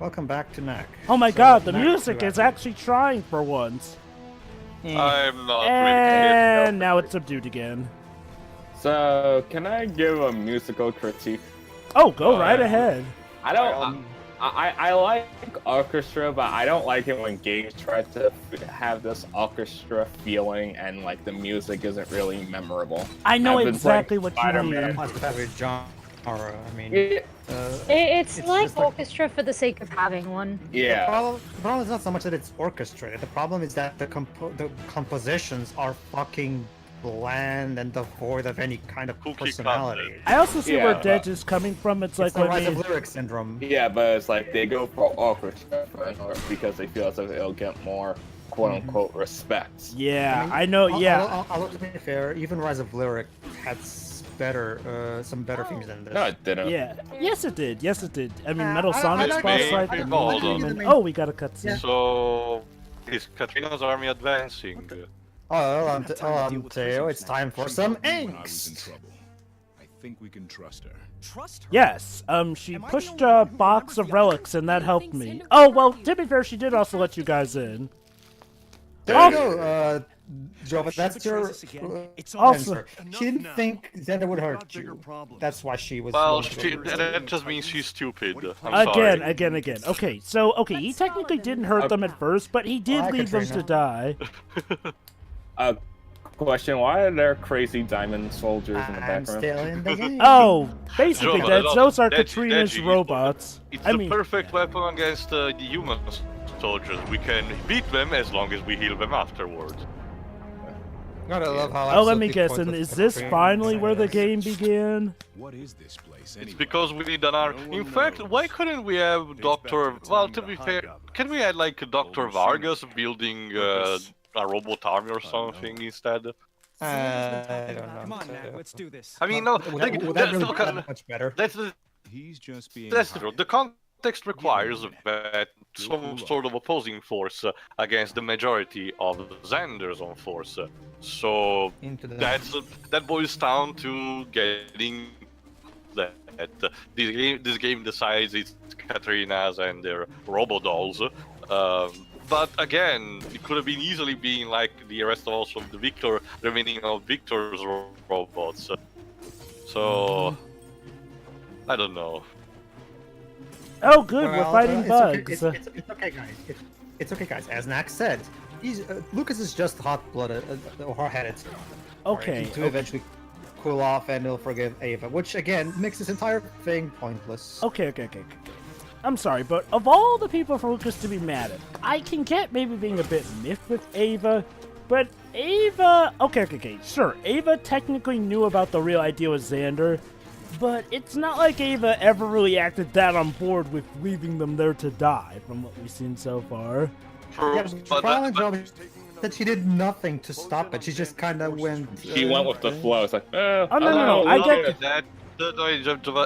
Welcome back to Knack. Oh my god, the music is actually trying for once. I'm not And now it's subdued again. So, can I give a musical critique? Oh, go right ahead. I don't. I like orchestra, but I don't like it when games try to have this orchestra feeling and like the music isn't really memorable. I know exactly what you mean. I mean, It's like like- orchestra for the sake of having one. Yeah. The problem is not so much that it's orchestrated. The problem is that the compositions are fucking bland and devoid of any kind of personality. I also see where Yeah, Dej is coming from. It's like It's the when rise they... of lyric syndrome. Yeah, but it's like they go for orchestra because they feel as if it'll get more quote-unquote respect. Yeah, I know, yeah. I'll to be fair, even Rise of Lyric had some better themes than this. No, it didn't. Yeah. Yes, it did. Yes, it did. I mean, Metal I Sonic's like boss it. fight, I the like it. Demon. Oh, we got a cutscene. So, is Katrina's army advancing? Oh, Theo, it's time for some angst. I think we can trust her. Trust her? Yes, she pushed a box of relics and that helped me. Oh, well, to be fair, she did also let you guys in. There you go, Jova, that's your Also- answer. She didn't think Xander would hurt you. That's why she was... Well, willing to go. that just means she's stupid. I'm Again, sorry. again. Okay, so, he technically didn't hurt them at first, but he did Hi, leave them Katrina. to die. Question: why are there crazy diamond soldiers in the I'm background? still in the game. Oh, basically, Jova, those are Deji, Katrina's Deji, robots. It's I the mean, perfect weapon against the human soldiers. We can beat them as long as we heal them afterwards. God, I love how oh, let me absolutely guess, and pointless is this Katrina finally where the is. game began? What is this place anyway? It's because we need an arm. In fact, why couldn't we have Dr. Well, to be fair, can we have like Dr. Vargas building a robot army or something instead? I don't know. Come on, Knack, let's do this. I mean, no, Would that really be that much better? that's He's just being true. The context requires that some sort of opposing force against the majority of Xander's own force. So Into the... that boils down to getting that this game decides it's Katrina's and their robo dolls. But again, it could have been easily been like the rest of also the remaining of Victor's robots. So I don't know. Oh, good, we're Well, fighting it's bugs. Okay. It's okay, guys. It's okay, guys. As Knack said, Lucas is just hot-blooded or hard-headed. Okay. To eventually cool off, and he'll forgive Ava, which again makes this entire thing pointless. Okay. I'm sorry, but of all the people for Lucas to be mad at, I can get maybe being a bit miffed with Ava, but Ava... Okay, sure, Ava technically knew about the real idea with Xander, but it's not like Ava ever really acted that on board with leaving them there to die, from what we've seen so far. Yeah, the problem is that she did nothing to stop it. She just kind of went. He went with the flow. It's like, Oh, no, I get that.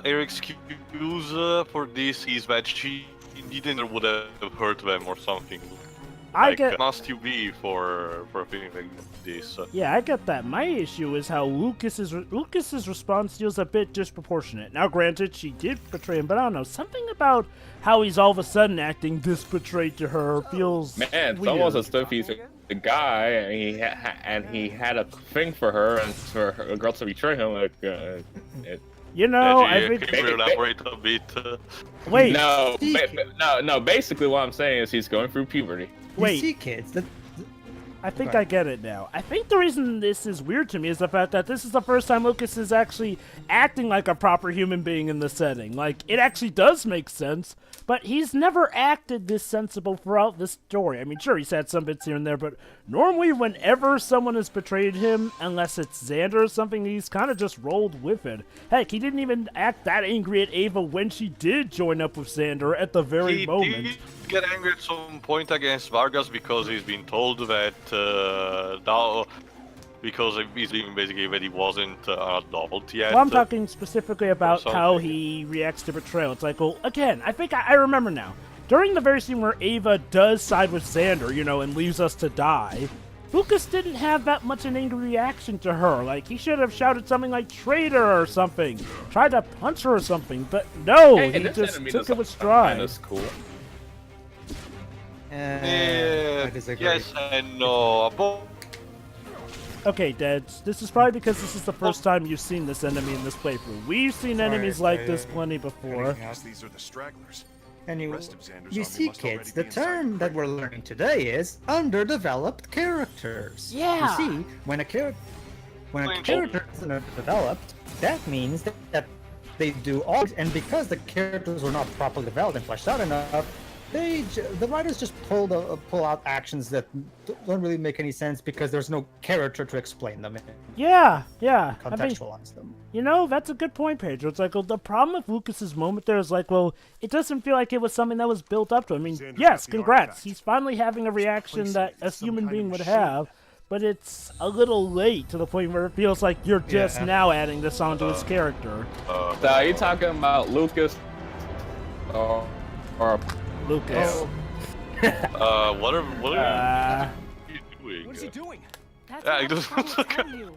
Eric's excuse for this is that she didn't would have hurt them or something. I get... Must you be for a thing like this? Yeah, I get that. My issue is how Lucas's response feels a bit disproportionate. Now, granted, she did betray him, but I don't know. Something about how he's all of a sudden acting this betrayed to her feels man, it's weird. almost as if he's a guy and he had a thing for her and for a girl to betray him. Like, You know, I Can think... you elaborate a bit? Wait, no. Basically, what I'm saying is he's going through puberty. wait. You see, kids. I think I get it now. I think the reason this is weird to me is the fact that this is the first time Lucas is actually acting like a proper human being in the setting. Like, it actually does make sense, but he's never acted this sensible throughout this story. I mean, sure, he's had some bits here and there, but normally whenever someone has betrayed him, unless it's Xander or something, he's kind of just rolled with it. Heck, he didn't even act that angry at Ava when she did join up with Xander at the very He moment. did get angry at some point against Vargas because he's been told that because he's being basically that he wasn't an adult yet. Well, I'm talking specifically about something. how he reacts to betrayal. It's like, well, again, I think I remember now. During the very scene where Ava does side with Xander, and leaves us to die, Lucas didn't have that much an angry reaction to her. Like, he should have shouted something like traitor or something, tried to punch her or something, but no, he just took it with stride. That's cool. I disagree. Yes and no. Okay, Deads, this is probably because this is the first time you've seen this enemy in this playthrough. We've seen enemies like this plenty before. These are the stragglers. And you Rest of Xander's you army see, must already kids, be the inside term that we're learning today is underdeveloped characters. Yeah. You see, when a character is underdeveloped, that means that they do all, and because the characters were not properly developed and fleshed out enough, the writers just pull out actions that don't really make any sense because there's no character to explain them and Yeah. I mean, contextualize them. you know, that's a good point, Pedro. It's like, well, the problem with Lucas's moment there is like, well, it doesn't feel like it was something that was built up to him. I mean, Xander's yes, got the congrats. artifact. He's finally having a reaction that a Some human kind being of would machine. have, but it's a little late to the point where it feels like you're just Yeah. now adding this onto his character. So are you talking about Lucas or Lucas. What are you doing? What is he doing? That's Yeah, what it I doesn't was look- telling you.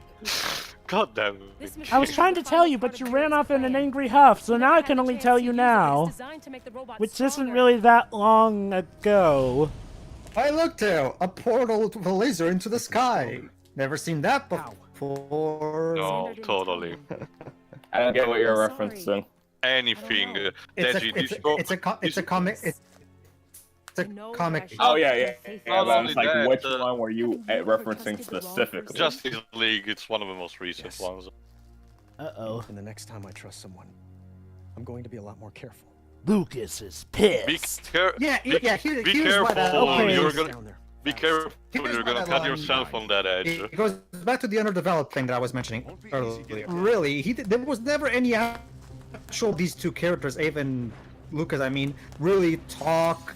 God damn it. This I was machine trying to tell you, but you ran off in an angry huff, so now I can only tell you now, which isn't really that long ago. I looked out a portal with a laser into the sky. Never seen that before. No, totally. I don't get what you're Sorry. referencing. Anything. It's Deji, a, this it's, go- a, it's a co- it's a comic. It's a comic. Oh yeah. Not But only it's like that, which one were you referencing specifically? Justice League, it's one of the most recent Yes. ones. Uh-oh. And the next time I trust someone, I'm going to be a lot more careful. Lucas is Be, pissed. care- Yeah, be, yeah. be Here's careful, what I, Okay. you're Down gonna there. be careful. Here's You're what gonna I cut like. yourself on that edge. It goes back to the underdeveloped thing that I was mentioning Won't be easy earlier. getting Really, there was never any actual these two characters, even Lucas. I mean, really talk,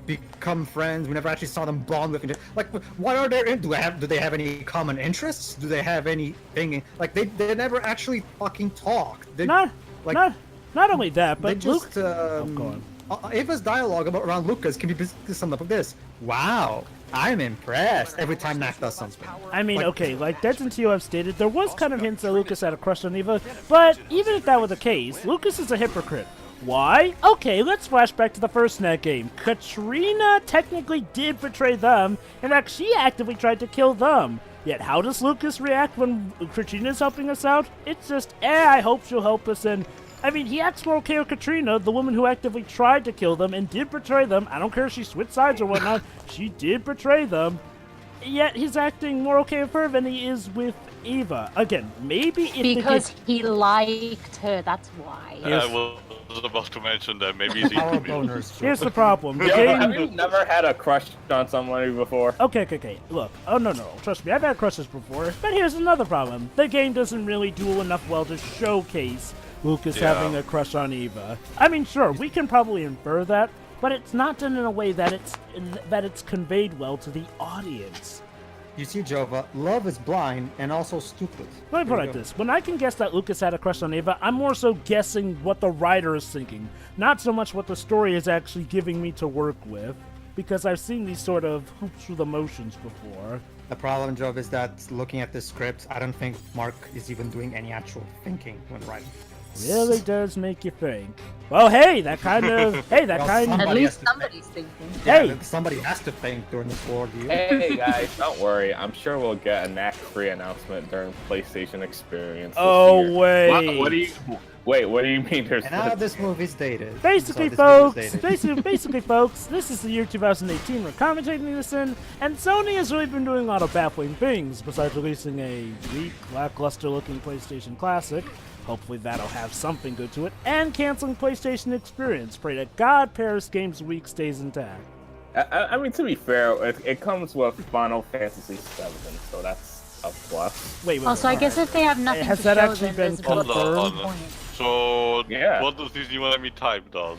become friends. We never actually saw them bond with each other. Like, what are their? Do they have any common interests? Do they have anything? Like, they never actually fucking talk. They, Not only that, they but just Luke. Go on. Ava's dialogue around Lucas can be basically summed up with this: "Wow, I'm impressed." Every time Knack does something. I mean, Like- okay, like Deads and Tio have stated, there was kind of hints that Lucas had a crush on Eva, but even if that were the case, Lucas is a hypocrite. Why? Okay, let's flash back to the first Knack game. Katrina technically did betray them. In fact, she actively tried to kill them. Yet how does Lucas react when Katrina's helping us out? It's just, I hope she'll help us, and I mean, he acts more okay with Katrina, the woman who actively tried to kill them and did betray them. I don't care if she switched sides or whatnot, she did betray them. Yet he's acting more okay with her than he is with Eva. Again, maybe if Because he liked her, that's why. I was about to mention that. Maybe it's Power easy to be. boners. here's the problem. The Yo, have game... you never had a crush on somebody before? Okay. Look. Oh, no. Trust me, I've had crushes before. But here's another problem. The game doesn't really do enough well to showcase Lucas Yeah. having a crush on Eva. I mean, sure, we can probably infer that, but it's not done in a way that it's conveyed well to the audience. You see, Jova, love is blind and also stupid. Let me put it There like you go. this. When I can guess that Lucas had a crush on Eva, I'm more so guessing what the writer is thinking, not so much what the story is actually giving me to work with, because I've seen these sort of hoops through the motions before. The problem, Jova, is that looking at this script, I don't think Mark is even doing any actual thinking when writing. Really does make you think. Well, hey, that kind of... Hey, that Well, kind At of... Somebody least has to somebody's thinking. Hey. Somebody has to think during this ordeal. Hey guys, don't worry. I'm sure we'll get a Knack 3 announcement during PlayStation Experience. This Oh, year. wait. What do you? Wait, what do you mean? There's And now this movie's dated. Basically, So this movie's folks, dated. basically, folks, this is the year 2018 we're commentating this in, and Sony has really been doing a lot of baffling things, besides releasing a weak, lackluster-looking PlayStation Classic. Hopefully that'll have something good to it, and canceling PlayStation Experience. Pray to God Paris Games Week stays intact. I mean, to be fair, it comes with Final Fantasy VII, so that's a plus. Wait. Also, I guess if they have nothing Has to that show, actually then been there's what's the confirmed? point? So, Yeah. what does this new enemy type does?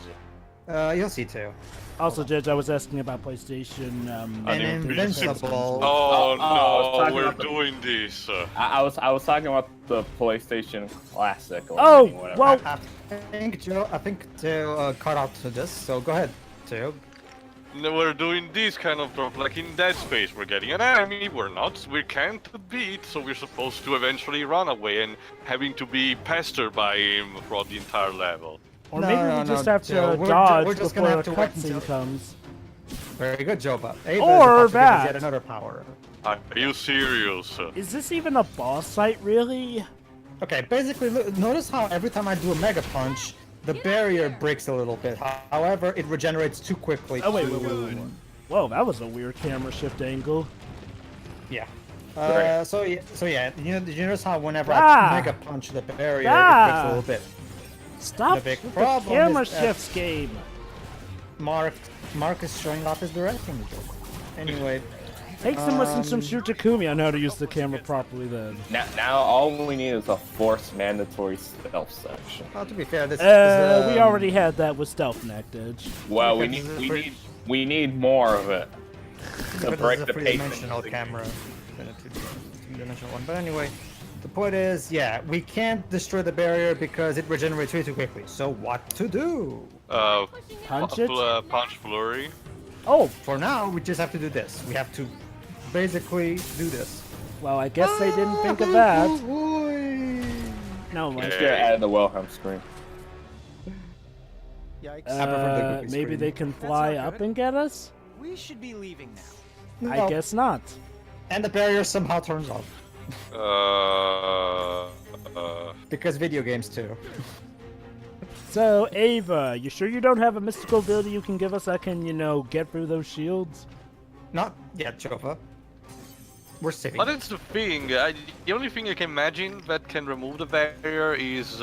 You'll see too. Also, Judge, I was asking about PlayStation. And Invincible. Oh, I was no, talking we're about the- doing this. I was talking about the PlayStation Classic. Or Oh, whatever. well, I think Joe cut out to this, so go ahead, Joe. No, we're doing this kind of stuff, like in Dead Space. We're getting an enemy, we can't beat, so we're supposed to eventually run away and having to be pestered by him throughout the entire level. or No, maybe no, we just no, have to Joe, we're dodge just gonna before have a to wait cutscene until- comes. Very good, Joba. Ava Or is about to give us that. yet another power. Are you serious? Is this even a boss fight, really? Okay, basically, notice how every time I do a Mega Punch, the barrier breaks a little bit. However, it regenerates too quickly. Oh, wait. to- Whoa, that was a weird camera shift angle. Yeah. Right. So yeah, you notice how whenever Ah. I Mega Punch the barrier, Ah. it breaks a little bit. Stop The big with problem the camera is that- shifts game. Mark is showing off his directing. Anyway, Take some lessons from Shu Takumi on how to use the camera properly then. Now all we need is a forced mandatory stealth section. well, to be fair, this We already had that with Stealth Knack Edge. Well, we Because need this is we need we need more of it to But break this is the a three-dimensional pacing. camera than a two-dimensional one. But anyway, the point is, yeah, we can't destroy the barrier because it regenerates way too quickly. So what to do? Punch it? Punch flurry. Oh, For now, we just have to do this. We have to basically do this. well, I guess they didn't think of that. No, Let's like, get out of the Wilhelm screen. Yikes. I prefer the cookie maybe screen. they can fly not up good. and get us? We should be leaving now. I guess not. And the barrier somehow turns off. Because video games too. So, Ava, you sure you don't have a mystical ability you can give us that can, get through those shields? Not yet, Jova. We're saving. But it's the thing. The only thing I can imagine that can remove the barrier is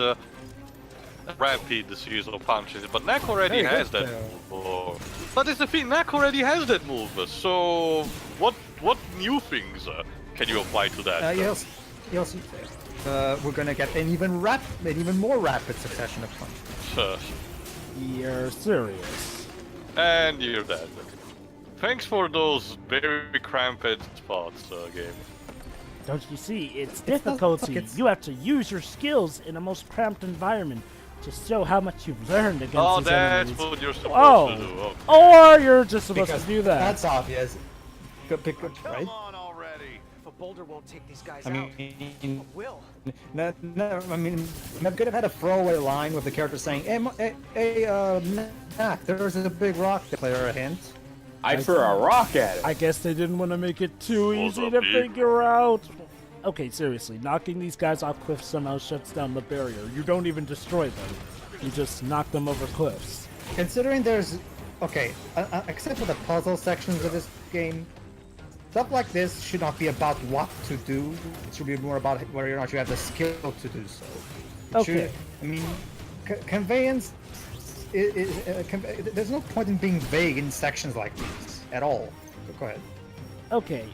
rapid seasonal punches. But Knack already Very has good, that though. move. But it's the thing. Knack already has that move. So what new things can you apply to that? Yes. We're gonna get an even more rapid succession of punches. You're serious. And you're dead. Thanks for those very cramped spots, game. Don't you see, it's difficulty. it's- You have to use your skills in a most cramped environment to show how much you've learned against Oh, these that's enemies. what you're supposed Oh, to do. Okay. or you're just supposed Because to do that. that's obvious. Good, right? on already. If a boulder won't take these guys I out, mean, what will? no, I mean, I could have had a throwaway line with the character saying, Knack, there's a big rock there, a hint. I threw a rock at it. I guess they didn't want to make it too easy up, to dude? figure out. Okay, seriously, knocking these guys off cliffs somehow shuts down the barrier. You don't even destroy them. You just knock them over cliffs. Considering there's, okay, except for the puzzle sections of this game, stuff like this should not be about what to do. It should be more about whether or not you have the skill to do so. It Okay. I mean, conveyance. There's no point in being vague in sections like these at all. Go ahead. Okay,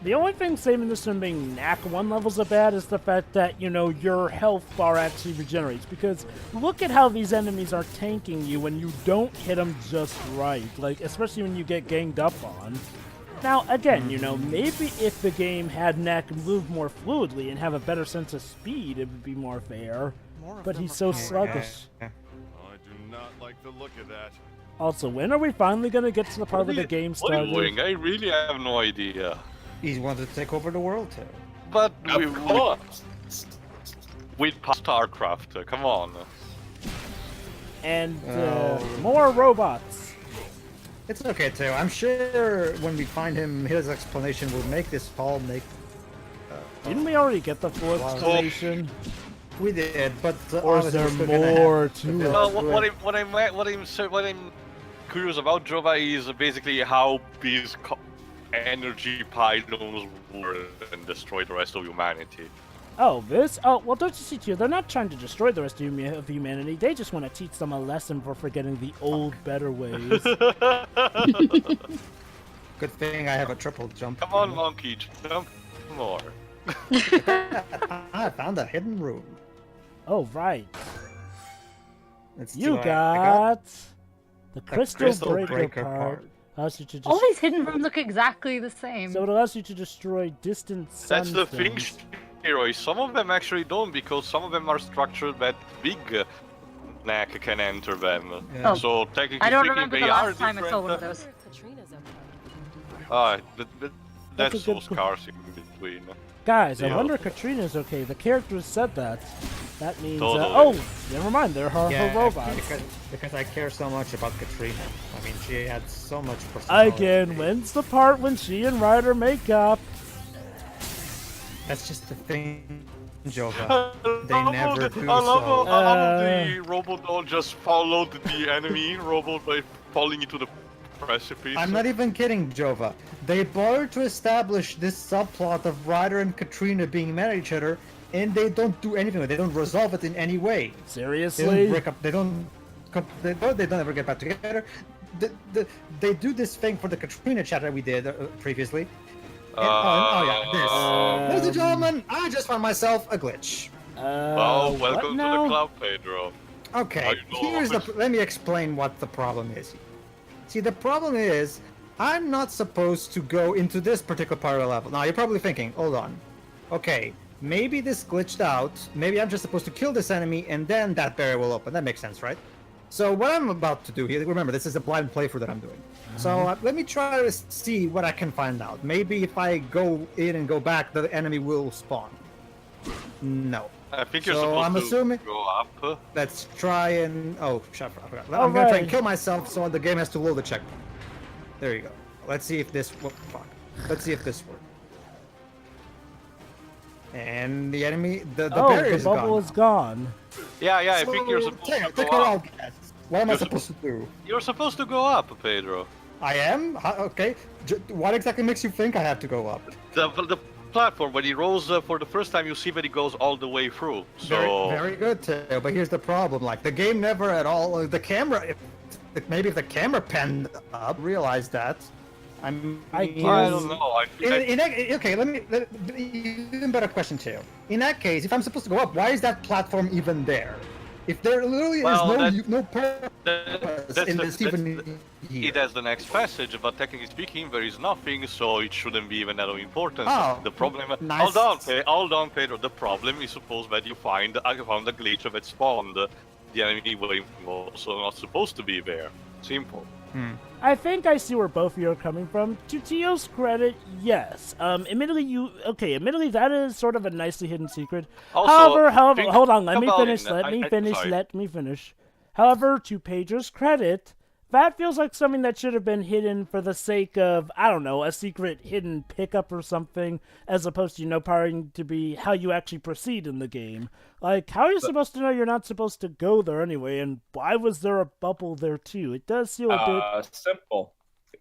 the only thing saving this from being Knack 1 levels of bad is the fact that, your health bar actually regenerates. Because look at how these enemies are tanking you when you don't hit them just right. Like, especially when you get ganged up on. Now, again, maybe if the game had Knack move more fluidly and have a better sense of speed, it would be more fair. More of But them he's are so coming. sluggish. I do not like the look of that. Also, when are we finally gonna get to the part where the game What are you started? doing? I really have no idea. He wanted to take over the world too. But Of course. with StarCraft, come on. And Oh. more robots. It's okay too. I'm sure when we find him, his explanation will make this all make. Didn't we already get the full Wow. explanation? We did, but Or is obviously there we're still gonna more have to the it? build Well, to it. what I'm curious about Jova is basically how these energy pylons work and destroy the rest of humanity. Oh, this? Oh, well, don't you see, too? They're not trying to destroy the rest of humanity. They just want to teach them a lesson for forgetting the old, better ways. Good thing I have a triple jump. Come on, monkey, jump more. I found a hidden room. Oh, right. Let's see You what I got the crystal, crystal breaker, breaker part. part. Allows you to All these hidden rooms look exactly the same. So it allows you to destroy distant That's the thing, sunstones. Hero. Some of them actually don't, because some of them are structured that big Knack can enter them. Yeah. So technically I don't speaking, remember they the are last time I saw one of different. those. That's a so good- scarce in between. Guys, I Yeah. wonder if Katrina's okay. The characters said that. That means, Totally. oh, never mind. They're her Yeah, robots. because I care so much about Katrina. I mean, she had so much personality. Again, when's the part when she and Ryder make up? That's just the thing, Jova. They never do I love so. how the Robodoll just followed the enemy robot by falling into the precipice. I'm not even kidding, Jova. They bother to establish this subplot of Ryder and Katrina being mad at each other, and they don't do anything with it. They don't resolve it in any way. They Seriously? don't break up. They don't ever get back together. They do this thing for the Katrina chat that we did previously. And, ladies and gentlemen, I just found myself a glitch. Well, what welcome to now? the club, Pedro. Okay, let me explain what the problem is. See, the problem is, I'm not supposed to go into this particular part of the level. Now, you're probably thinking, hold on. Okay, maybe this glitched out. Maybe I'm just supposed to kill this enemy, and then that barrier will open. That makes sense, right? So what I'm about to do here, remember, this is a blind playthrough that I'm doing. So let me try to see what I can find out. Maybe if I go in and go back, the enemy will spawn. No. I think you're I'm supposed assuming... to go up. Let's try and... Oh, shut up. I forgot. I'm gonna try and kill myself, so the game has to load the checkpoint. There you go. Let's see if this... Oh, fuck. Let's see if this works. And the enemy... The barrier is the bubble gone. is gone. Yeah, I think you're supposed to Take go a up. wild guess. What am I supposed to do? You're supposed to go up, Pedro. I am? Okay. What exactly makes you think I have to go up? The platform, when he rolls for the first time, you see that he goes all the way through. So Very good, Teo. But here's the problem. Like, the game never at all... The camera... Maybe if the camera panned up, realize that. I don't know. Okay, even better question, Teo. In that case, if I'm supposed to go up, why is that platform even there? If there literally is no purpose in this even here. It has the next passage, but technically speaking, there is nothing, so it shouldn't be even that of importance. Oh, the problem... nice. Hold on, Pedro. The problem is suppose that you found a glitch that spawned the enemy was also not supposed to be there. Simple. I think I see where both of you are coming from. To Teo's credit, yes. Admittedly, that is sort of a nicely hidden secret. Also, However, hold on, let me about finish. However, to Pedro's credit, that feels like something that should have been hidden for the sake of, I don't know, a secret hidden pickup or something, as opposed to, powering to be how you actually proceed in the game. Like, how are you supposed to know you're not supposed to go there anyway, and why was there a bubble there too? It does feel a bit... Simple.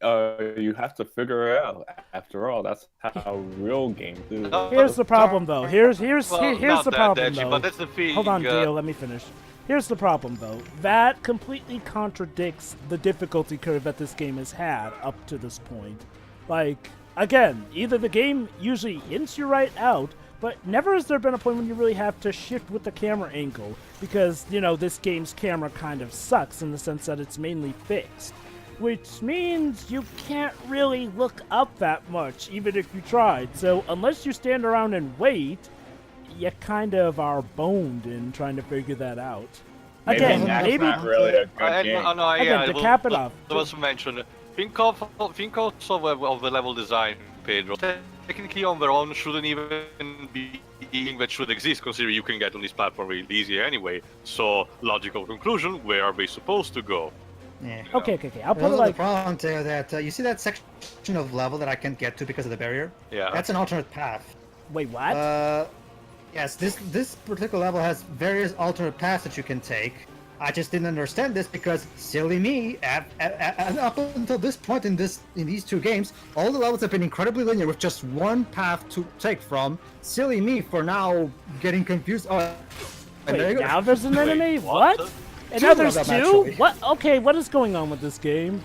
You have to figure it out. After all, that's how real games do. Here's the problem, though. Here's the problem, though. But that's the thing. Hold on, Dale, let me finish. Here's the problem, though. That completely contradicts the difficulty curve that this game has had up to this point. Like, again, either the game usually hints you right out, but never has there been a point when you really have to shift with the camera angle, because, this game's camera kind of sucks in the sense that it's mainly fixed. Which means you can't really look up that much, even if you tried. So, unless you stand around and wait, you kind of are boned in trying to figure that out. Again, maybe not really a good game. To cap it off. I was mentioned. Think also of the level design, Pedro. Technically, on their own, shouldn't even be that should exist, considering you can get on this platform really easy anyway. So, logical conclusion: where are they supposed to go? Yeah. Okay. I'll put it like... The problem, Teo, that you see that section of level that I can't get to because of the barrier? Yeah. That's an alternate path. Wait, what? Yes, this particular level has various alternate paths that you can take. I just didn't understand this because, silly me, up until this point in these two games, all the levels have been incredibly linear with just one path to take from. Silly me for now getting confused. Oh, wait, now there's an enemy? What? And Two now there's of them, two? actually. What? Okay, what is going on with this game?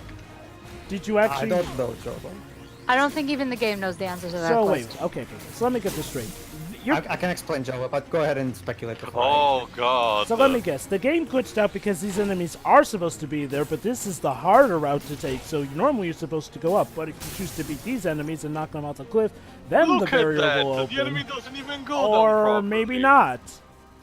Did you actually... I don't know, Joe. I don't think even the game knows the answer to that So question. wait, okay. So let me get this straight. I can explain, Joe, but go ahead and speculate. Oh god. So let me guess. The game glitched out because these enemies are supposed to be there, but this is the harder route to take. So normally you're supposed to go up, but if you choose to beat these enemies and knock them off the cliff, then the barrier will open. The enemy doesn't even go or maybe not.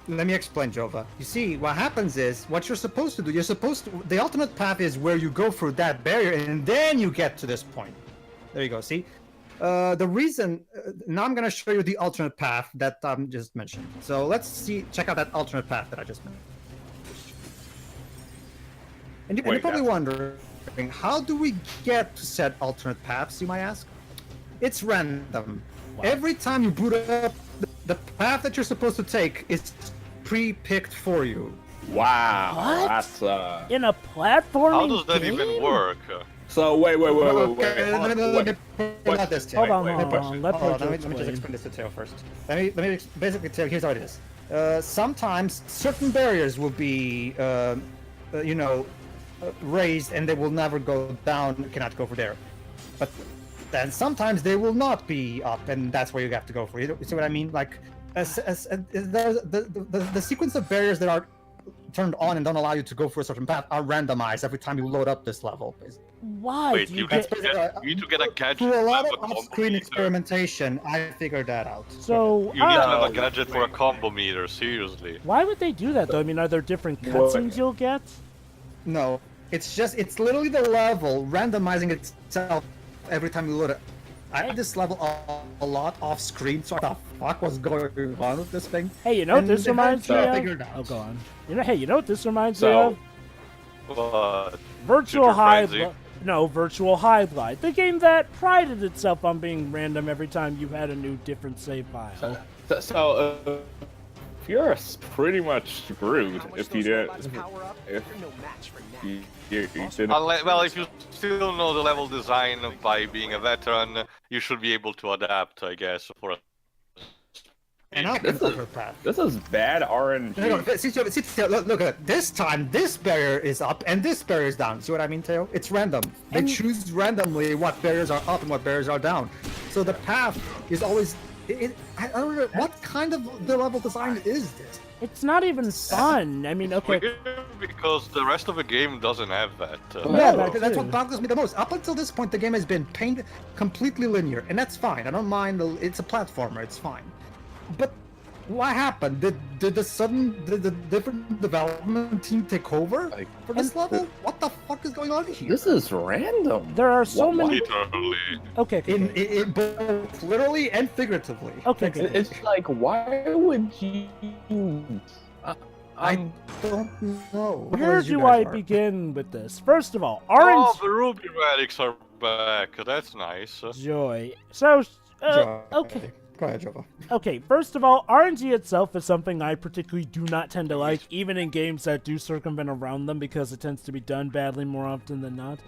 Let me explain, Jova. You see, what happens is, what you're supposed to do, the alternate path is where you go through that barrier and then you get to this point. There you go, see? The reason, now I'm going to show you the alternate path that I just mentioned. So let's check out that alternate path that I just mentioned. And you're probably wondering, how do we get to set alternate paths, you might ask? It's random. Wow. Every time you boot up, the path that you're supposed to take is pre-picked for you. Wow, What? that's In a platforming How does that game? even work? So wait. Let me put out this, Tail. Hold on, Wait, hold wait, on. wait. Let Hold on, Pedro let me just explain. explain this to Tail first. Let me basically tell. Here's how it is. Sometimes certain barriers will be, raised, and they will never go down. Cannot go for there. But then sometimes they will not be up, and that's where you have to go for. You see what I mean? Like, the sequence of barriers that are turned on and don't allow you to go for a certain path are randomized every time you load up this level. Why Wait, do you you need get... you need to get a gadget. Through a lot to of have a off-screen combo meter. experimentation, I figured that out. So, You need to have oh, a gadget for a combo meter, seriously. why would they do that though? I mean, are there different cutscenes you'll get? No, it's literally the level randomizing itself every time you load it. I had this level a lot off screen, so what the fuck was going on with this thing? Hey, you know what this reminds me I of? figured out. Oh, go on. You know what this reminds me So- of? But Virtual Future Hive. Frenzy. No, Virtual Hive Light, the game that prided itself on being random every time you had a new different save file. So if you're pretty much screwed if you didn't. If you didn't. well, if you still know the level design by being a veteran, you should be able to adapt, I guess, for a... And I can go for a path. This is bad RNG. Look at it. This time, this barrier is up and this barrier is down. See what I mean, Teo? It's random. They And- choose randomly what barriers are up and what barriers are down. So the path is always. I don't know what kind of the level design is this. It's not even fun. I mean, okay. Because the rest of the game doesn't have that. Yeah, No, that that's too. what boggles me the most. Up until this point, the game has been painted completely linear, and that's fine. I don't mind. It's a platformer. It's fine. But what happened? Did the different development team take over for this level? What the fuck is going on here? This is random. There are so many. Literally. Okay. In both literally and figuratively. Okay. It's like, why would you? I don't know. Where do I begin with this? First of all, Oh, Orange the Ruby relics are back. That's nice. Joy. So, okay. Go ahead, Jova. Okay, first of all, RNG itself is something I particularly do not tend to like, even in games that do circumvent around them, because it tends to be done badly more often than not.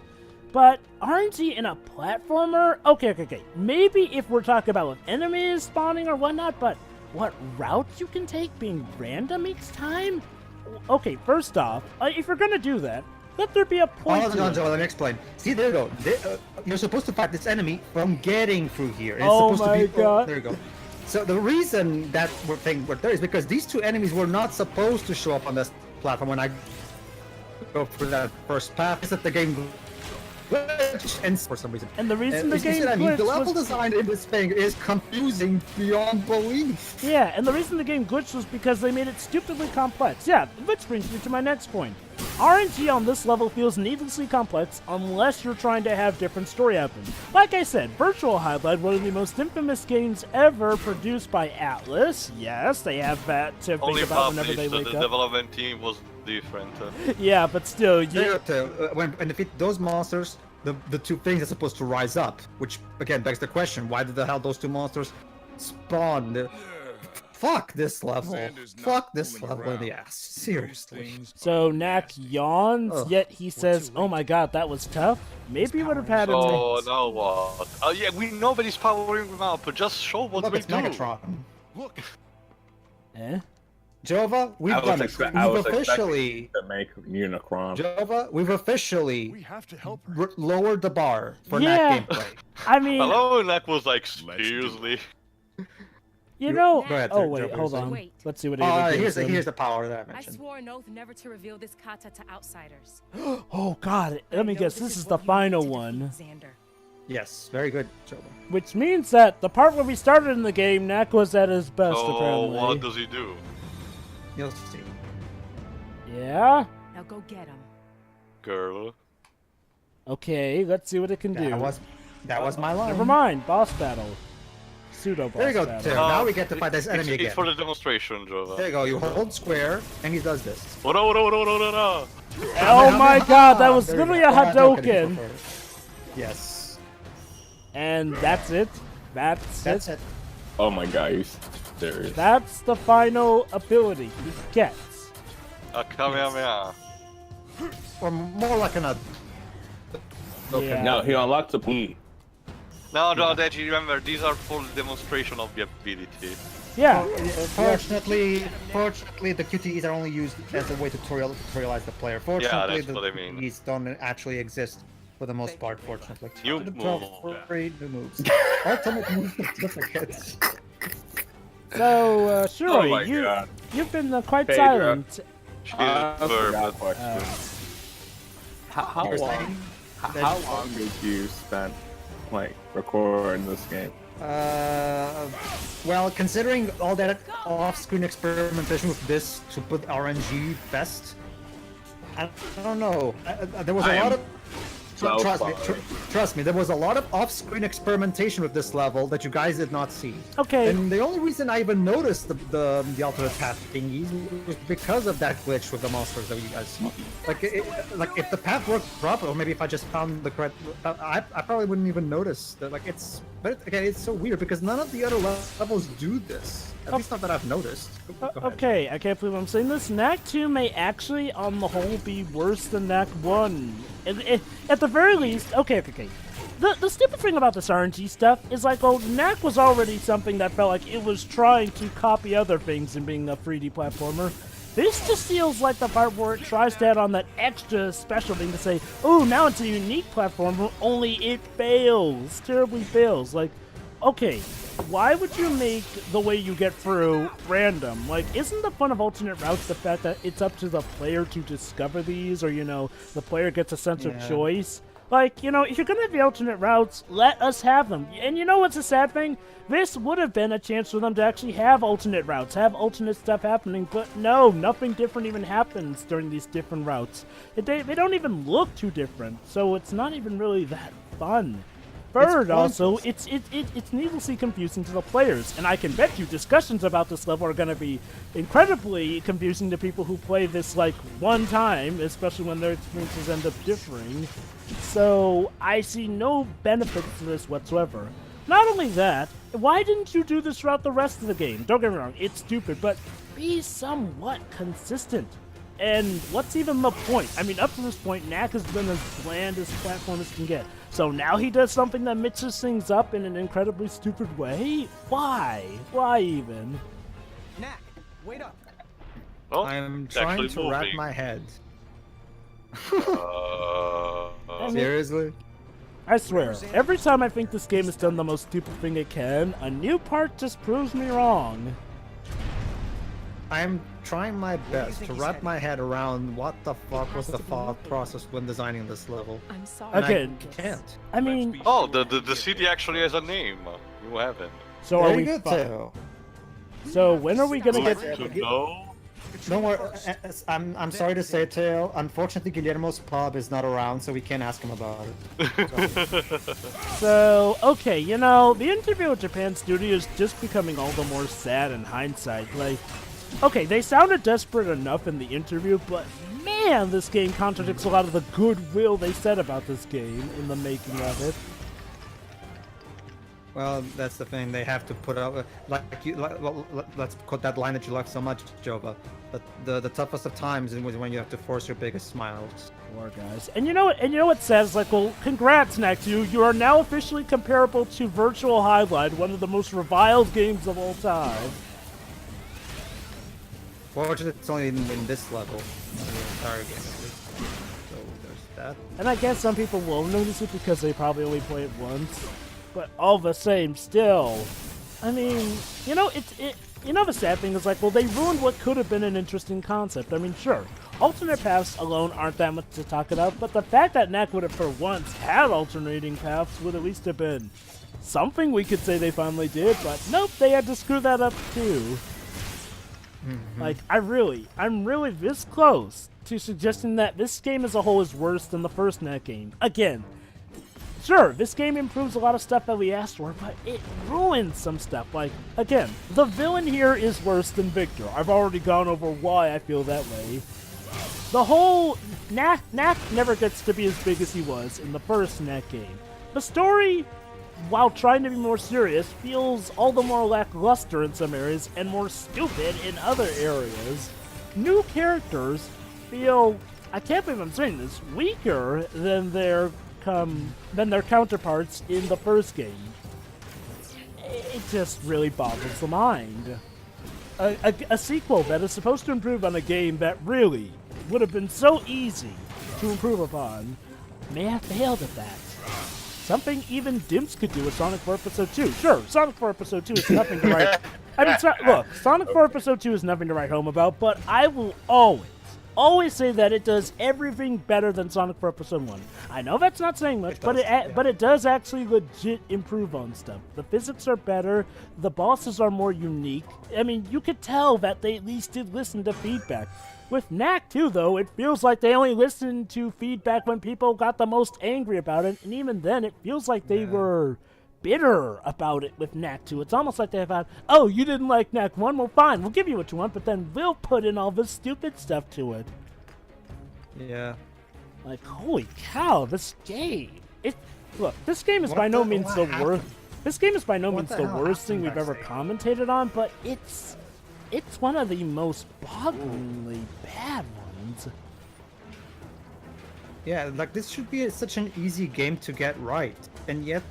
But RNG in a platformer? Okay. Maybe if we're talking about with enemies spawning or whatnot, but what routes you can take being random each time? Okay, first off, if you're gonna do that, let there be a point Hold to on, it. Jova, let me explain. See, there you go. You're supposed to fight this enemy from getting through here. It's Oh supposed my to be, God. There you go. So the reason that thing were there is because these two enemies were not supposed to show up on this platform when I go through that first path. Is that the game glitched and for some reason. And the reason the you see game what I mean? The glitched level was... design in this thing is confusing beyond belief. Yeah, and the reason the game glitched was because they made it stupidly complex. Yeah, which brings me to my next point. RNG on this level feels needlessly complex unless you're trying to have different story happen. Like I said, Virtual Highlight, one of the most infamous games ever produced by Atlas. Yes, they have that to Only think about published, whenever they the wake up. development team was different. Yeah, but still, When defeat those monsters, the two things are supposed to rise up, which again begs the question: why did the hell those two monsters spawn? Fuck this level. Fuck this level in the ass. Seriously. So Knack yawns, Ugh. yet he says, "Oh my God, that was tough." Maybe you would have had him. So now what? Oh yeah, we know that he's powering them up, but just show what Look, we it's do. Megatron. Look, Eh? Jova, we've done it. We've officially, to make Unicron. Jova, we've officially we have to help her. lowered the bar for Yeah. that gameplay. I mean, Hello, and that was like, seriously. you know. Go ahead, Oh Joe, wait, Joe, hold please. on. Wait. Let's see what Ava gives him. Here's the power that I I mentioned. swore an oath never to reveal this kata to outsiders. Oh God! Let me I know guess. This is the what you final need to one, defeat Xander. Yes, very good, Jova. which means that the part where we started in the game, Knack was at his best. So apparently. what does he do? You'll see. Yeah. Now go get him. Girl. Okay. Let's see what it can do. That was my line. Never mind. Boss battle. pseudo-boss There you go, battle. Tim. Now we get to fight this It's- enemy again. It's for the demonstration, Jova. There you go. You hold square, and he does this. Oh my god, that was There you literally go. a Hadouken! Yes. And that's it. That's it. it. Oh my god, you serious? That's the final ability he gets. Kamehameha. Or more like an. Yeah. No, he unlocked the bleed. No, Deji, remember, these are for the demonstration of the ability. Yeah. Fortunately, the QTEs are only used as a way to tutorialize the player. Fortunately, that's the what I mean. QTEs don't actually exist for the most part. Fortunately. New The move. free new moves. Ultimate moves are difficult. So, Oh my Shuri, god. you've been quite Pedro. silent. She's I forgot verb. a question. How You're long? saying How long did you spend like recording this game? Well, considering all that off-screen experimentation with this to put RNG best, I don't know. There was a lot of. so Trust me, there was a lot of off-screen experimentation with this level that you guys did not see. Okay. And the only reason I even noticed the alternate path thingies was because of that glitch with the monsters that you guys saw. Like, like if the path worked properly, or maybe if I just found the correct, I probably wouldn't even notice that. Like but again, it's so weird because none of the other levels do this. At least not that I've noticed. Go ahead. Okay, I can't believe I'm saying this. Knack 2 may actually, on the whole, be worse than Knack 1. At the very least, okay. The stupid thing about this RNG stuff is like, well, Knack was already something that felt like it was trying to copy other things in being a 3D platformer. This just feels like the part where it tries to add on that extra special thing to say, oh, now it's a unique platformer, only it fails, terribly fails. Like, okay, why would you make the way you get through random? Like, isn't the fun of alternate routes the fact that it's up to the player to discover these, or, you know, the player gets a sense of choice? Like, you know, if you're gonna have the alternate routes, let us have them. And you know what's a sad thing? This would have been a chance for them to actually have alternate routes, have alternate stuff happening, but no, nothing different even happens during these different routes. They don't even look too different, so it's not even really that fun. Third, also, it's needlessly confusing to the players, and I can bet you discussions about this level are going to be incredibly confusing to people who play this, like, one time, especially when their experiences end up differing. So, I see no benefit to this whatsoever. Not only that, why didn't you do this throughout the rest of the game? Don't get me wrong, it's stupid, but be somewhat consistent. And what's even the point? I mean, up to this point, Knack has been as bland as platformers can get. So now he does something that mixes things up in an incredibly stupid way? Why? Why even? Knack, wait up. Well, I'm it's trying actually to wrap moving. my head. I mean, Seriously? I swear, every time I think this game has done the most stupid thing it can, a new part just proves me wrong. I'm trying my best to wrap my head around what the fuck was the thought process when designing this level. I'm sorry. And Okay. I can't. I mean, Oh, the city actually has a name. You haven't. so Very are we good, fine? Teo. So when are we gonna get... To know? Don't worry. I'm sorry to say, Teo. Unfortunately, Guillermo's pub is not around, so we can't ask him about it. So, okay, you know, the interview with Japan Studio is just becoming all the more sad in hindsight. Like, okay, they sounded desperate enough in the interview, but man, this game contradicts a lot of the goodwill they said about this game in the making of it. Well, that's the thing. They have to put up let's quote that line that you love so much, Jova. The toughest of times is when you have to force your biggest smiles. Poor guys. And you know what? And you know what says? Like, well, congrats, Knack II. You are now officially comparable to Virtual Highlight, one of the most reviled games of all time. Fortunately, it's only in this level. In the entire game, at least. So there's that. And I guess some people will notice it because they probably only play it once. But all the same, still, I mean, you know, you know, the sad thing is like, well, they ruined what could have been an interesting concept. I mean, sure, alternate paths alone aren't that much to talk about, but the fact that Knack would have for once had alternating paths would at least have been something we could say they finally did. But nope, they had to screw that up too. Like, I'm really this close to suggesting that this game as a whole is worse than the first Knack game. Again, Sure, this game improves a lot of stuff that we asked for, but it ruins some stuff. Like, again, the villain here is worse than Victor. I've already gone over why I feel that way. The whole Knack never gets to be as big as he was in the first Knack game. The story, while trying to be more serious, feels all the more lackluster in some areas and more stupid in other areas. New characters feel, I can't believe I'm saying this, weaker than their counterparts in the first game. It just really boggles the mind. A sequel that is supposed to improve on a game that really would have been so easy to improve upon may have failed at that. Something even Dimps could do with Sonic 4 Episode 2. Sure, Sonic 4 Episode 2 is nothing to write... I mean, look, Sonic 4 Episode 2 is nothing to write home about, but I will always say that it does everything better than Sonic 4 Episode 1. I know that's not saying much, but it does actually legit improve on stuff. The physics are better, the bosses are more unique. I mean, you could tell that they at least did listen to feedback. With Knack II, though, it feels like they only listened to feedback when people got the most angry about it, and even then, it feels like they were bitter about it with Knack II. It's almost like they thought, oh, you didn't like Knack 1? Well, fine, we'll give you what you want, but then we'll put in all this stupid stuff to it. Yeah. Like, holy cow, this game. Look, this game is by no means the worst. This game is by no means the worst thing we've ever commentated on, but it's one of the most bogglingly bad ones. Yeah, like this should be such an easy game to get right, and yet,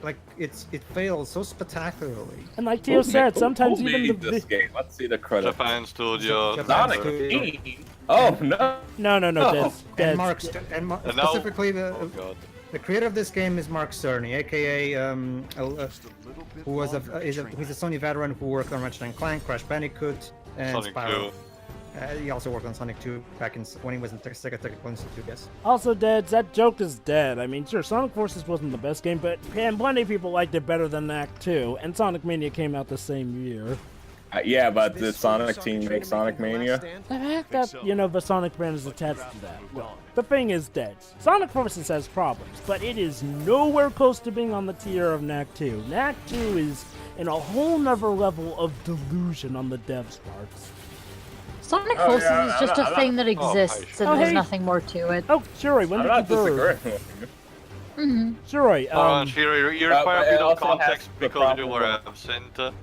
like it fails so spectacularly. And like Tio said, sometimes who even made this game. Let's see the credits. Japan Studio. Sonic. Oh no. No. And And now- specifically Oh god. the creator of this game is Mark Cerny, aka who was he's a Sony veteran who worked on Ratchet & Clank, Crash Bandicoot, and Sonic Spyro. 2. He also worked on Sonic 2 back when he was in Sega Technical Institute, yes. Also, Deads, that joke is dead. I mean, sure, Sonic Forces wasn't the best game, but plenty of people liked it better than Knack 2, and Sonic Mania came out the same year. Yeah, but did Sonic Team make Sonic Mania? The fact that, the Sonic brand is attached to that. Well, the thing is, Deads, Sonic Forces has problems, but it is nowhere close to being on the tier of Knack 2. Knack 2 is in a whole nother level of delusion on the devs' parts. Sonic Forces is just a thing that exists, and there's hey. nothing more to it. Oh, Shuri, when I'm did you not birth? disagreeing with you. Mm-hmm. Shuri, Shiro, you require a but it bit of also has context the because you were problem absent.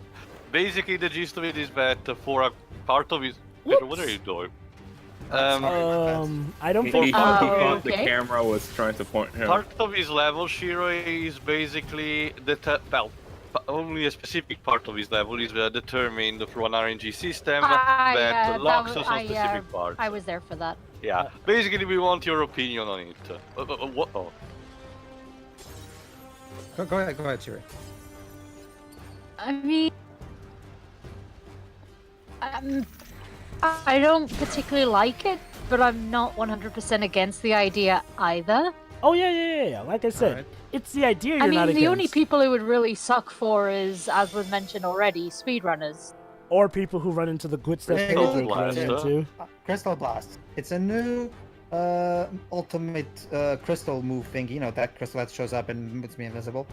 Basically, the gist of it is that for a part of his... Pedro, what are you doing? I don't He think... thought the okay. camera was trying to point him. Part of his level, Shiro, is basically only a specific part of his level is determined through an RNG system that locks us on specific parts. I was there for that. Yeah, basically we want your opinion on it. What? Oh. Go ahead, Shiri. I mean, I don't particularly like it, but I'm not 100% against the idea either. Oh, yeah. Like I said, Alright. it's the idea you're I not mean, against. the only people who would really suck for is, as was mentioned already, speedrunners. Or people who run into the glitch that Hey, Pedro Blast. ran into. Crystal Blast. It's a new ultimate crystal move thing. You know, that crystal that shows up and makes me invisible.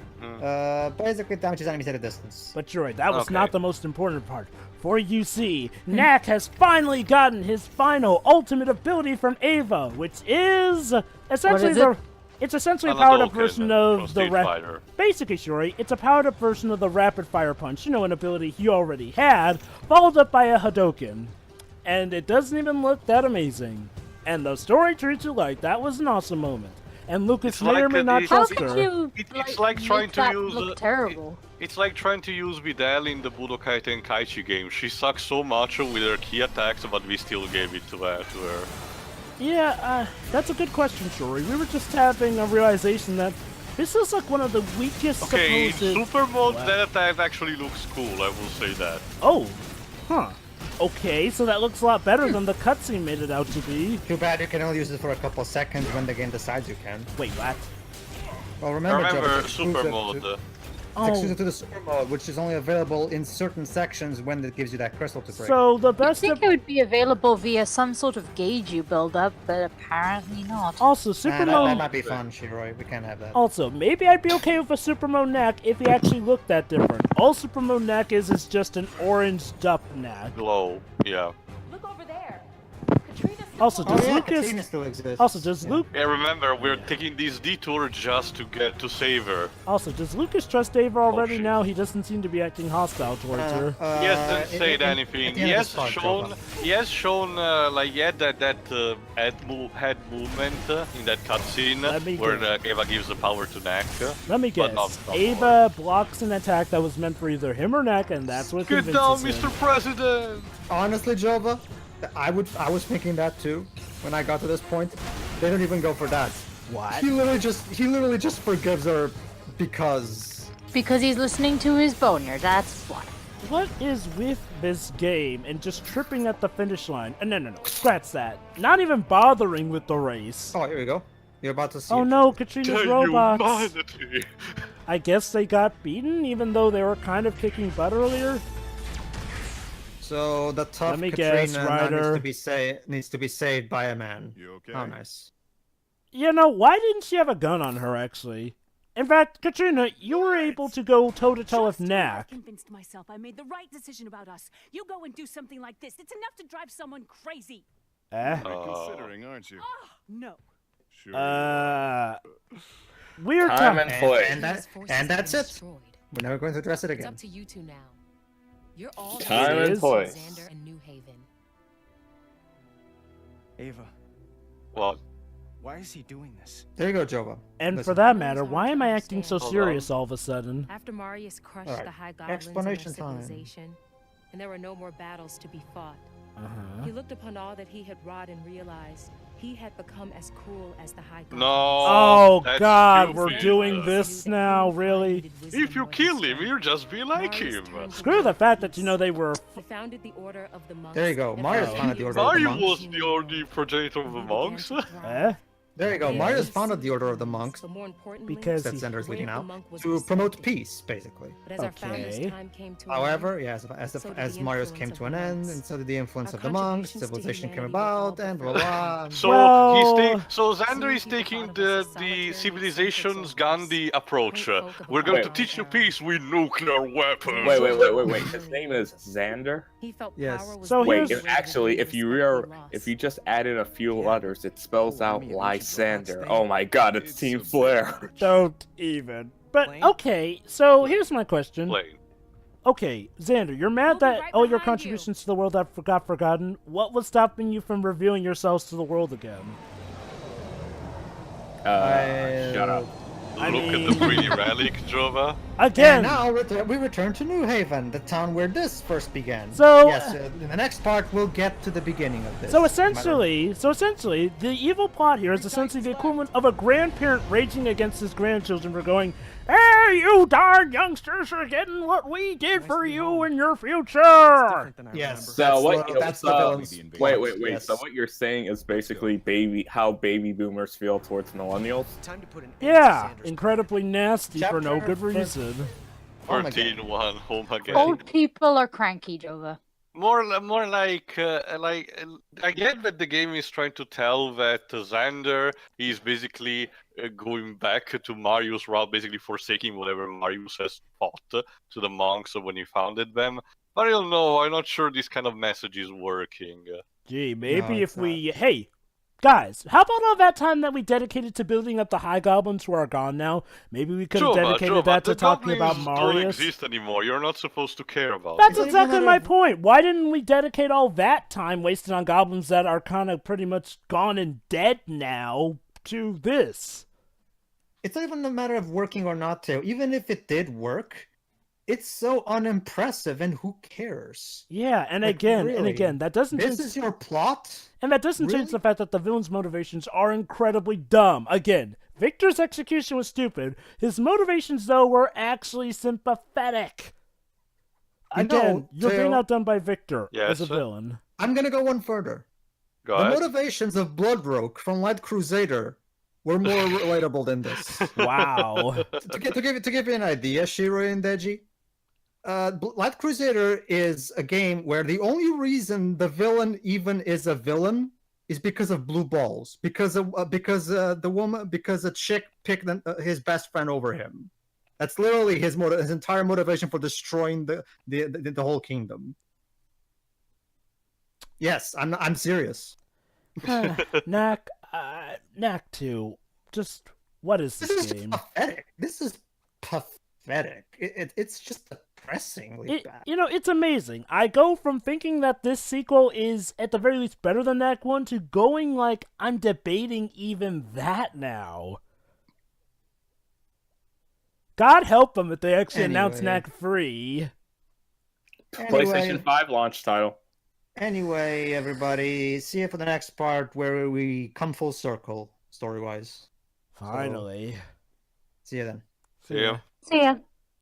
Basically damages enemies at a distance. But you're right, that was Okay. not the most important part. For you see, Knack has finally gotten his final ultimate ability from Ava, which is essentially What is it? It's essentially a An powered up Hadouken version from of the Street Fighter. Basically, Shuri, it's a powered up version of the rapid fire punch. You know, an ability he already had, followed up by a Hadouken. And it doesn't even look that amazing. And the story treats you like that was an awesome moment. And Lucas It's may like or may a- not it's- How trust could her. you It's like make trying to that use look terrible? It's like trying to use Videl in the Budokai Tenkaichi game. She sucks so much with her key attacks, but we still gave it to her. Yeah, that's a good question, Shuri. We were just having a realization that this is like one of the weakest Okay, in supposed... Super Mode, Wow. that attack actually looks cool, I will say that. Oh, huh. Okay, so that looks a lot better than the cutscene made it out to be. Too bad you can only use it for a couple seconds when the game decides you can. Wait, what? Well, remember, Remember Joe, Super proves Mode. that It's exclusive to the super mode, which is only available in certain sections when it gives you that crystal to break. So the I best think of... it would be available via some sort of gauge you build up, but apparently not. Also, Nah, super that mode... might be fun, Shiroi. We can't have that. Also, maybe I'd be okay with a super mode Knack if he actually looked that different. All super mode Knack is just an orange up Knack. Glow, yeah. Look over there. Katrina's still Also, Oh does yeah, Lucas... Katrina still exists. Also, does Luke... Yeah, remember, we're taking this detour just to get to save her. Also, does Lucas trust Ava already shit. now? He doesn't seem to be acting hostile towards her. He hasn't said anything. at the He end of has this part, shown, Jova. he has shown, like, yeah, that head movement in that cutscene Let me where guess. Eva gives the power to Knack. Let me but guess. not Ava blocks an attack that was meant for either him or Knack, and that's what Get convinces down, him. Mr. President! Honestly, Jova, I was thinking that too when I got to this point. They don't even go for that. What? He literally just forgives her because Because he's listening to his boner, that's why. What is with this game and just tripping at the finish line? No. Scratch that. Not even bothering with the race. Oh, here we go. You're about to see. Oh it. no, Katrina's robots. Humanity! I guess they got beaten, even though they were kind of kicking butt earlier. So the tough Let me Katrina guess, now Ryder. needs to be saved by a man. You okay? Oh, nice. You know, why didn't she have a gun on her, actually? In fact, Katrina, you were able to go toe-to-toe with Just when I Knack. convinced myself I made the right decision about us. You go and do something like this. It's enough to drive someone crazy. Eh? You're considering, aren't you? Oh, no. Sure. Weird Time time. and place. And that's it. We're never going to address it It's again. up to you two now. You're all Time and place. Xander and New Haven. Ava, What? why is he doing this? There you go, Jova. And Listen. for that matter, why am I acting so Hold serious all of a sudden? After Marius crushed Alright, the High Goblins in our explanation time. civilization, and there were no more battles to be fought, Uh-huh. he looked upon all that he had wrought and realized he had become as cruel as the High Goblins. No! Oh that's God, we're stupid. doing this now, really? If you kill him, you'll just be like him. Screw the fact that, you know, they were... He founded the Order of the Monks. There you go. that Marius was founded the Order of the Mario Monks. was the only progenitor of the monks. Eh? There you go. Yes. Marius founded the Order of the Monks But more importantly, Because that he- Xander's leading where the now monk was to received. promote peace, basically. But as our founders' Okay. time came to an However, end, yes, so did as the Marius influence came of to the an end, monks. and so did the influence Our of the monks, contributions to civilization came humanity were all about, and blah blah. So Well- so Xander is taking the civilization's Gandhi approach. We're going to Wait. teach you peace with nuclear weapons. Wait. His name is Xander? he felt Yes. power was So the Wait, here's- only if way actually, to if you respect re- the if you loss. just added a few letters, it spells Oh, out maybe we should relax Lysander. then. Oh my God, it's Team Flare. Don't even. But, Blaine? okay, so here's my question. Plain. Okay, Xander, you're mad We'll be that right all your behind contributions to the world have got forgotten. What was stopping you from revealing yourselves to the world again? Shut up. Look at the pretty relic, Jova. Again! And now we return to New Haven, the town where this first began. So- yes, in the next part we'll get to the beginning of this. So essentially, the evil plot here is essentially the equivalent of a grandparent raging against his grandchildren for going, "Hey, you darn youngsters are getting what we did for you in your future!" Different than I Yes. remember. That's the villain's Wait. yes. So what you're saying is basically how baby boomers feel towards millennials? Time to put an end to Yeah, Xander's incredibly nasty for no Chapter good fif- reason. Oh my God. 14-1, home again. Old people are cranky, Jova. More like I get that the game is trying to tell that Xander is basically going back to Marius' route, basically forsaking whatever Marius has taught to the monks when he founded them. But I don't know. I'm not sure this kind of message is working. Gee, maybe No, if it's we... Hey, guys, how about all that time that we dedicated to building up the High Goblins who are gone now? Maybe we could have dedicated that to the talking about goblins don't Marius? exist anymore. You're not supposed to care about That's them. It's not even exactly a my matter of- point. Why didn't we dedicate all that time wasted on goblins that are kind of pretty much gone and dead now to this? It's not even a matter of working or not to. Even if it did work, it's so unimpressive, and who cares? Yeah, and Like, again, really? that doesn't This change, is your plot? and that doesn't change really? the fact that the villain's motivations are incredibly dumb. Again, Victor's execution was stupid. His motivations, though, were actually sympathetic. You Again, know, you're being Theo- outdone by Victor Yes, as a sir. villain. I'm gonna go one further. Go The ahead. motivations of Bloodroke from Light Crusader We're more relatable than this. Wow. To give you an idea, Shiro and Deji, Light Crusader is a game where the only reason the villain even is a villain is because of blue balls, because a chick picked his best friend over him. That's literally his entire motivation for destroying the whole kingdom. Yes, I'm serious. Knack II. Just what is This this is game? pathetic. This is pathetic. It's just depressingly bad. It's amazing. I go from thinking that this sequel is at the very least better than Knack 1 to going like I'm debating even that now. God help them if they actually announce Knack 3. PlayStation 5 launch title. Anyway, everybody, see you for the next part where we come full circle, story-wise. Finally. See you then. Yeah. See ya.